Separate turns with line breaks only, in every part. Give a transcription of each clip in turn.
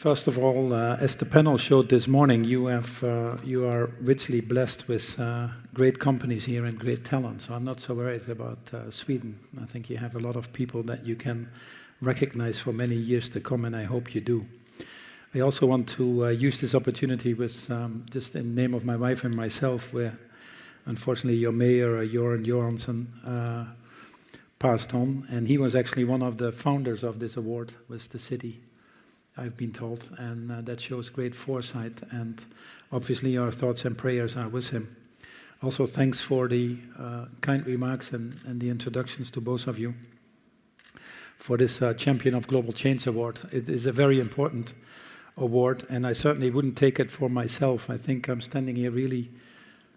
First of all, as the panel showed this morning, you are richly blessed with great companies here and great talent. So I'm not so worried about Sweden. I think you have a lot of people that you can recognize for many years to come, and I hope you do. I also want to use this opportunity with just in the name of my wife and myself, where unfortunately your mayor, Joran Johansson, passed on, and he was actually one of the founders of this award with the city, I've been told, and that shows great foresight, and obviously our thoughts and prayers are with him. Also, thanks for the kind remarks and the introductions to both of you for this Champion of Global Change Award. It is a very important award, and I certainly wouldn't take it for myself. I think I'm standing here really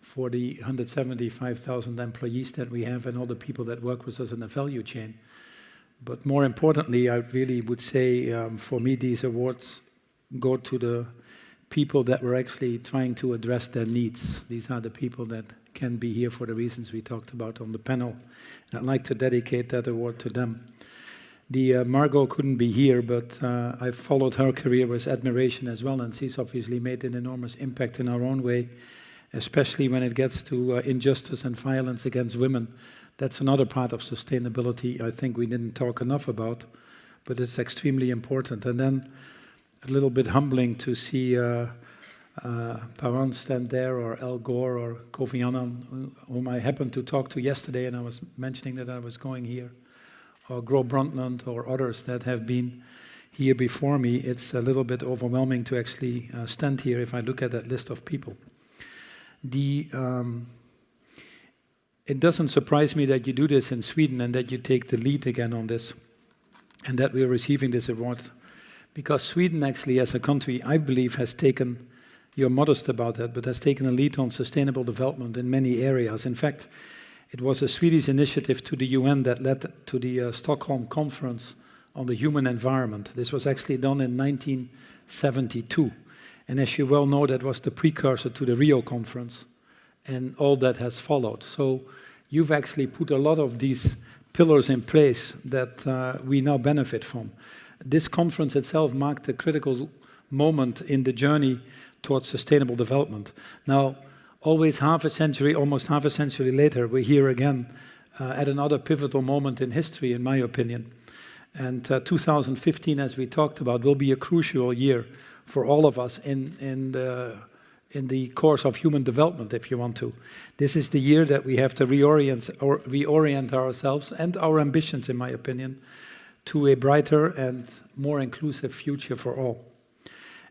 for the 175,000 employees that we have and all the people that work with us in the value chain. But more importantly, I really would say, for me, these awards go to the people that were actually trying to address their needs. These are the people that can be here for the reasons we talked about on the panel. And I'd like to dedicate that award to them. Margot couldn't be here, but I followed her career with admiration as well, and she's obviously made an enormous impact in our own way, especially when it gets to injustice and violence against women. That's another part of sustainability I think we didn't talk enough about, but it's extremely important. And then a little bit humbling to see Pawan stand there, or Al Gore, or Kofi Annan, whom I happened to talk to yesterday, and I was mentioning that I was going here, or Gro Brundtland, or others that have been here before me. It's a little bit overwhelming to actually stand here if I look at that list of people. It doesn't surprise me that you do this in Sweden and that you take the lead again on this, and that we're receiving this award, because Sweden actually as a country, I believe, has taken, you're modest about that, but has taken a lead on sustainable development in many areas. In fact, it was a Swedish initiative to the UN that led to the Stockholm Conference on the Human Environment. This was actually done in 1972. And as you well know, that was the precursor to the Rio Conference and all that has followed. So you've actually put a lot of these pillars in place that we now benefit from. This conference itself marked a critical moment in the journey towards sustainable development. Now, always almost half a century later, we're here again at another pivotal moment in history, in my opinion. And 2015, as we talked about, will be a crucial year for all of us in the course of human development, if you want to. This is the year that we have to reorient ourselves and our ambitions, in my opinion, to a brighter and more inclusive future for all.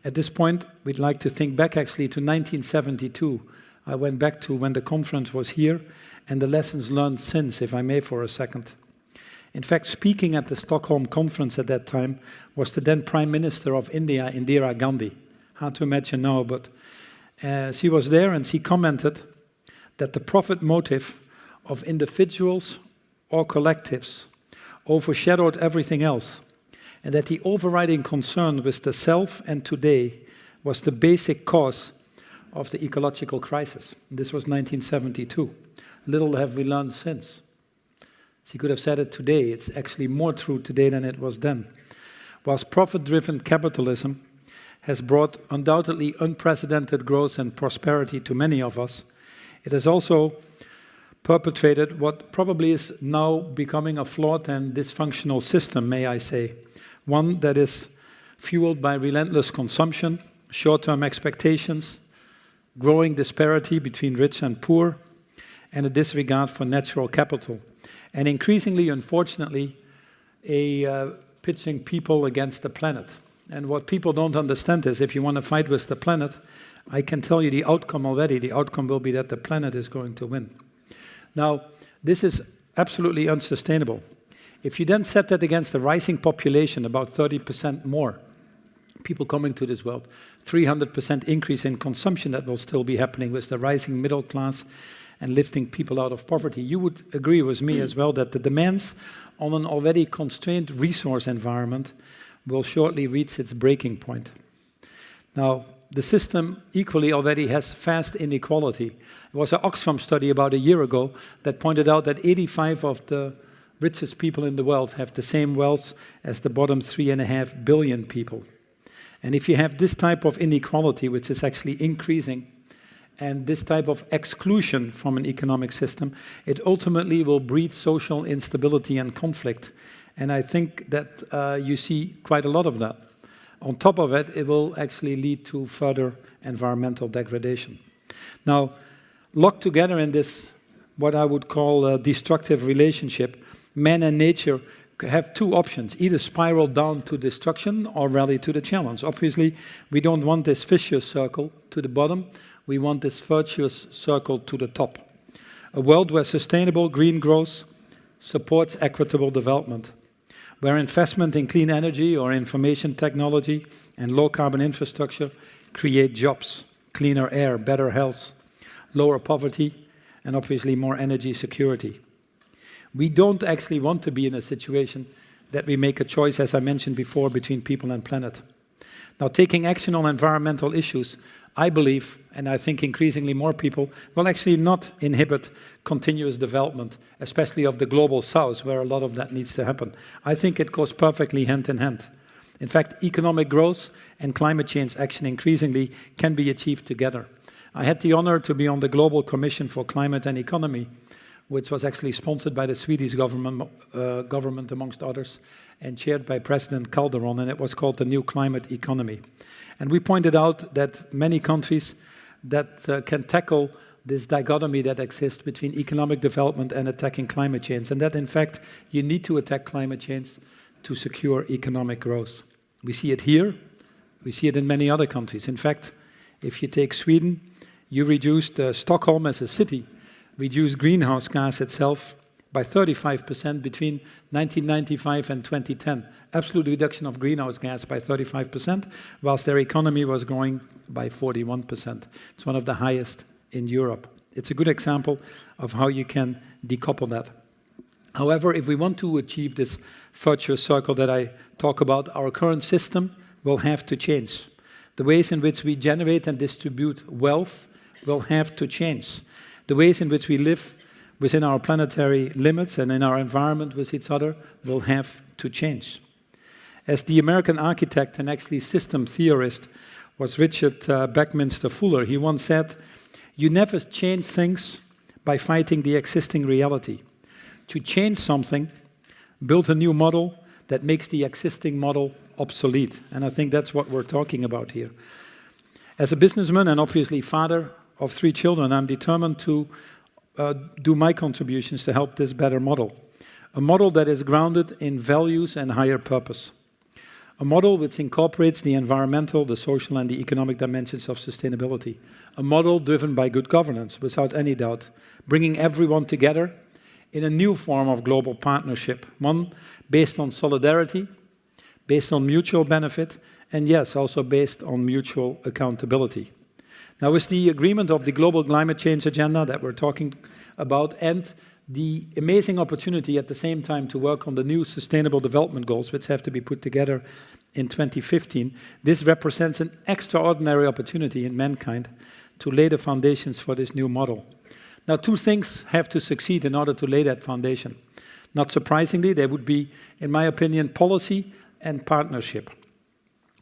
At this point, we'd like to think back actually to 1972. I went back to when the conference was here and the lessons learned since, if I may for a second. In fact, speaking at the Stockholm Conference at that time was the then Prime Minister of India, Indira Gandhi. Hard to imagine now, but she was there, and she commented that the profit motive of individuals or collectives overshadowed everything else, and that the overriding concern with the self and today was the basic cause of the ecological crisis. This was 1972. Little have we learned since. She could have said it today. It's actually more true today than it was then. Whilst profit-driven capitalism has brought undoubtedly unprecedented growth and prosperity to many of us, it has also perpetrated what probably is now becoming a flawed and dysfunctional system, may I say. One that is fueled by relentless consumption, short-term expectations, growing disparity between rich and poor, and a disregard for natural capital. And increasingly, unfortunately, pitching people against the planet. And what people don't understand is, if you want to fight with the planet, I can tell you the outcome already. The outcome will be that the planet is going to win. Now, this is absolutely unsustainable. If you then set that against the rising population, about 30% more people coming to this world, 300% increase in consumption that will still be happening with the rising middle class and lifting people out of poverty, you would agree with me as well that the demands on an already constrained resource environment will shortly reach its breaking point. Now, the system equally already has vast inequality. There was an Oxfam study about a year ago that pointed out that 85 of the richest people in the world have the same wealth as the bottom 3.5 billion people. And if you have this type of inequality, which is actually increasing, and this type of exclusion from an economic system, it ultimately will breed social instability and conflict. And I think that you see quite a lot of that. On top of it, it will actually lead to further environmental degradation. Now, locked together in this, what I would call a destructive relationship, man and nature have two options: either spiral down to destruction or rally to the challenge. Obviously, we don't want this vicious circle to the bottom. We want this virtuous circle to the top. A world where sustainable green growth supports equitable development, where investment in clean energy or information technology and low-carbon infrastructure create jobs, cleaner air, better health, lower poverty, and obviously more energy security. We don't actually want to be in a situation that we make a choice, as I mentioned before, between people and planet. Now, taking action on environmental issues, I believe, and I think increasingly more people, will actually not inhibit continuous development, especially of the global south, where a lot of that needs to happen. I think it goes perfectly hand in hand. In fact, economic growth and climate change action increasingly can be achieved together. I had the honor to be on the Global Commission for Climate and Economy, which was actually sponsored by the Swedish government, amongst others, and chaired by President Calderon, and it was called the New Climate Economy. And we pointed out that many countries that can tackle this dichotomy that exists between economic development and attacking climate change, and that in fact you need to attack climate change to secure economic growth. We see it here, we see it in many other countries. In fact, if you take Sweden, you reduced Stockholm as a city, reduced greenhouse gas itself by 35% between 1995 and 2010. Absolute reduction of greenhouse gas by 35%, whilst their economy was growing by 41%. It's one of the highest in Europe. It's a good example of how you can decouple that. However, if we want to achieve this virtuous circle that I talk about, our current system will have to change. The ways in which we generate and distribute wealth will have to change. The ways in which we live within our planetary limits and in our environment with each other will have to change. As the American architect and actually system theorist was Richard Buckminster Fuller, he once said, "You never change things by fighting the existing reality. To change something, build a new model that makes the existing model obsolete." And I think that's what we're talking about here. As a businessman and obviously father of 3 children, I'm determined to do my contributions to help this better model. A model that is grounded in values and higher purpose. A model which incorporates the environmental, the social, and the economic dimensions of sustainability. A model driven by good governance, without any doubt, bringing everyone together in a new form of global partnership. One based on solidarity, based on mutual benefit, and yes, also based on mutual accountability. Now, with the agreement of the global climate change agenda that we're talking about, and the amazing opportunity at the same time to work on the new sustainable development goals, which have to be put together in 2015, this represents an extraordinary opportunity in mankind to lay the foundations for this new model. Now, 2 things have to succeed in order to lay that foundation. Not surprisingly, they would be, in my opinion, policy and partnership.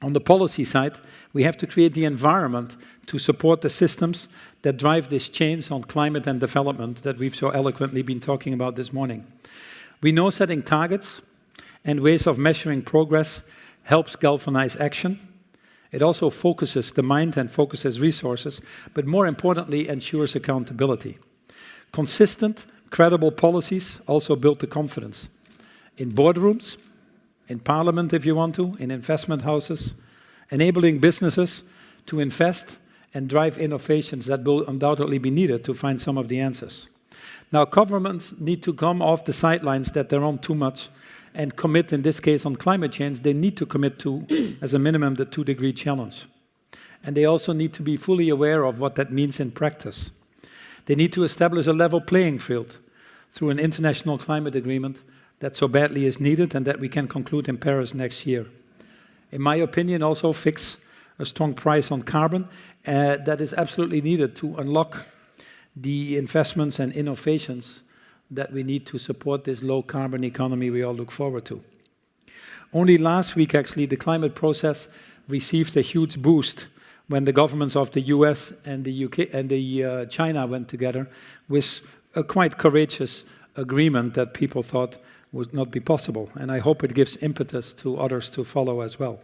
On the policy side, we have to create the environment to support the systems that drive this change on climate and development that we've so eloquently been talking about this morning. We know setting targets and ways of measuring progress helps galvanize action. It also focuses the mind and focuses resources, but more importantly, ensures accountability. Consistent, credible policies also build the confidence in boardrooms, in parliament if you want to, in investment houses, enabling businesses to invest and drive innovations that will undoubtedly be needed to find some of the answers. Now, governments need to come off the sidelines that they're on too much and commit, in this case on climate change, they need to commit to, as a minimum, the 2-degree challenge. And they also need to be fully aware of what that means in practice. They need to establish a level playing field through an international climate agreement that so badly is needed and that we can conclude in Paris next year. In my opinion, also fix a strong price on carbon that is absolutely needed to unlock the investments and innovations that we need to support this low-carbon economy we all look forward to. Only last week, actually, the climate process received a huge boost when the governments of the US and the UK and China went together with a quite courageous agreement that people thought would not be possible. And I hope it gives impetus to others to follow as well.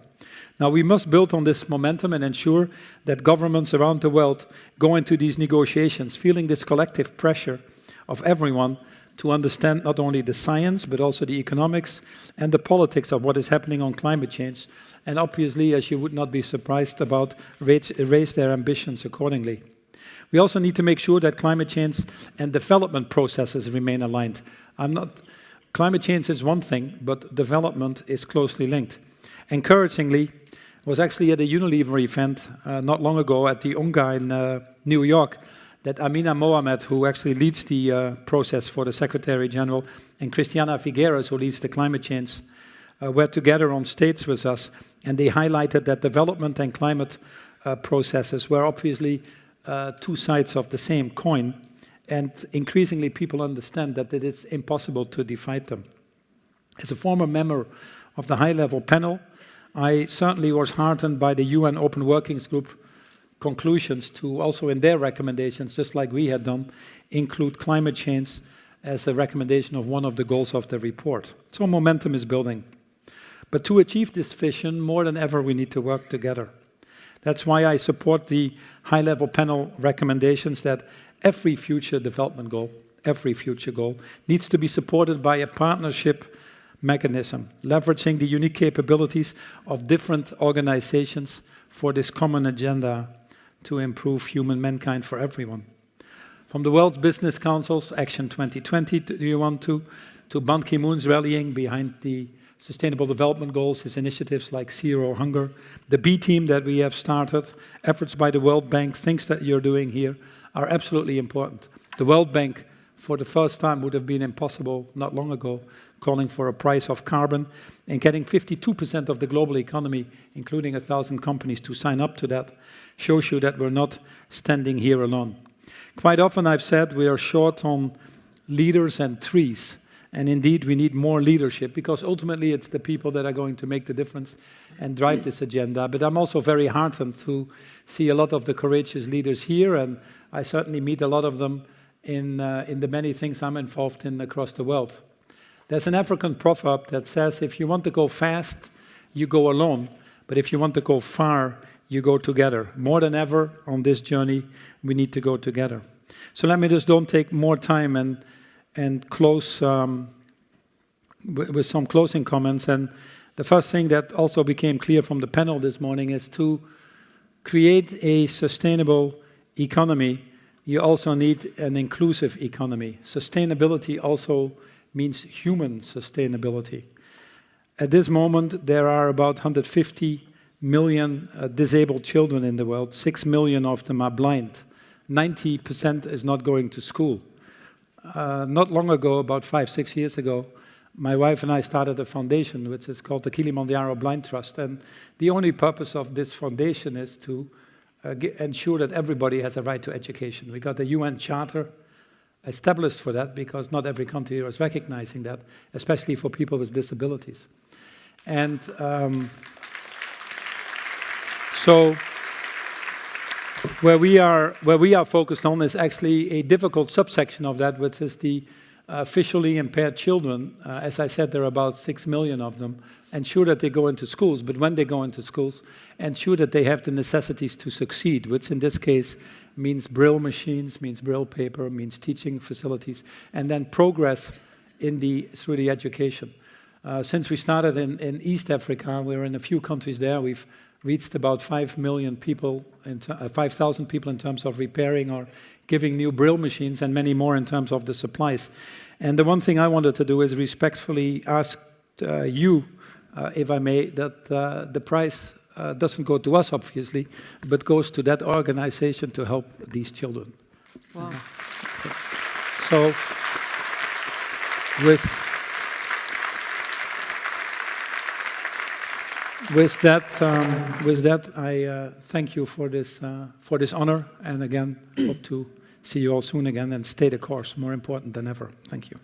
Now, we must build on this momentum and ensure that governments around the world go into these negotiations feeling this collective pressure of everyone to understand not only the science, but also the economics and the politics of what is happening on climate change. And obviously, as you would not be surprised about, raise their ambitions accordingly. We also need to make sure that climate change and development processes remain aligned. Climate change is one thing, but development is closely linked. Encouragingly, was actually at a Unilever event not long ago at the UNGA in New York, that Amina Mohamed, who actually leads the process for the Secretary General, and Christiana Figueres, who leads the climate change, were together on stage with us, and they highlighted that development and climate processes were obviously two sides of the same coin, and increasingly people understand that it is impossible to divide them. As a former member of the high-level panel, I certainly was heartened by the UN Open Workings Group conclusions to also in their recommendations, just like we had done, include climate change as a recommendation of one of the goals of the report. So momentum is building. But to achieve this vision, more than ever, we need to work together. That's why I support the high-level panel recommendations that every future development goal, every future goal, needs to be supported by a partnership mechanism, leveraging the unique capabilities of different organizations for this common agenda to improve human mankind for everyone. From the World Business Council's Action 2020, to Ban Ki-moon's rallying behind the Sustainable Development Goals, his initiatives like Zero Hunger, the B team that we have started, efforts by the World Bank, things that you're doing here are absolutely important. The World Bank, for the first time, would have been impossible not long ago, calling for a price of carbon and getting 52% of the global economy, including 1,000 companies, to sign up to that, shows you that we're not standing here alone. Quite often I've said we are short on leaders and trees, and indeed we need more leadership because ultimately it's the people that are going to make the difference and drive this agenda. But I'm also very heartened to see a lot of the courageous leaders here, and I certainly meet a lot of them in the many things I'm involved in across the world. There's an African proverb that says, if you want to go fast, you go alone, but if you want to go far, you go together. More than ever on this journey, we need to go together. So let me just don't take more time and close with some closing comments. And the first thing that also became clear from the panel this morning is to create a sustainable economy, you also need an inclusive economy. Sustainability also means human sustainability. At this moment, there are about 150 million disabled children in the world. 6 million of them are blind. 90% is not going to school. Not long ago, about 5-6 years ago, my wife and I started a foundation which is called the Kilimanjaro Blind Trust. And the only purpose of this foundation is to ensure that everybody has a right to education. We got a UN Charter established for that because not every country is recognizing that, especially for people with disabilities. And so where we are focused on is actually a difficult subsection of that, which is the visually impaired children. As I said, there are about 6 million of them. Ensure that they go into schools, but when they go into schools, ensure that they have the necessities to succeed, which in this case means Braille machines, means Braille paper, means teaching facilities, and then progress through the education. Since we started in East Africa, we're in a few countries there. We've reached about 5,000 people in terms of repairing or giving new Braille machines, and many more in terms of the supplies. And the one thing I wanted to do is respectfully ask you, if I may, that the prize doesn't go to us, obviously, but goes to that organization to help these children.
Wow.
So, with that, I thank you for this honor, and again, hope to see you all soon again, and stay the course, more important than ever. Thank you.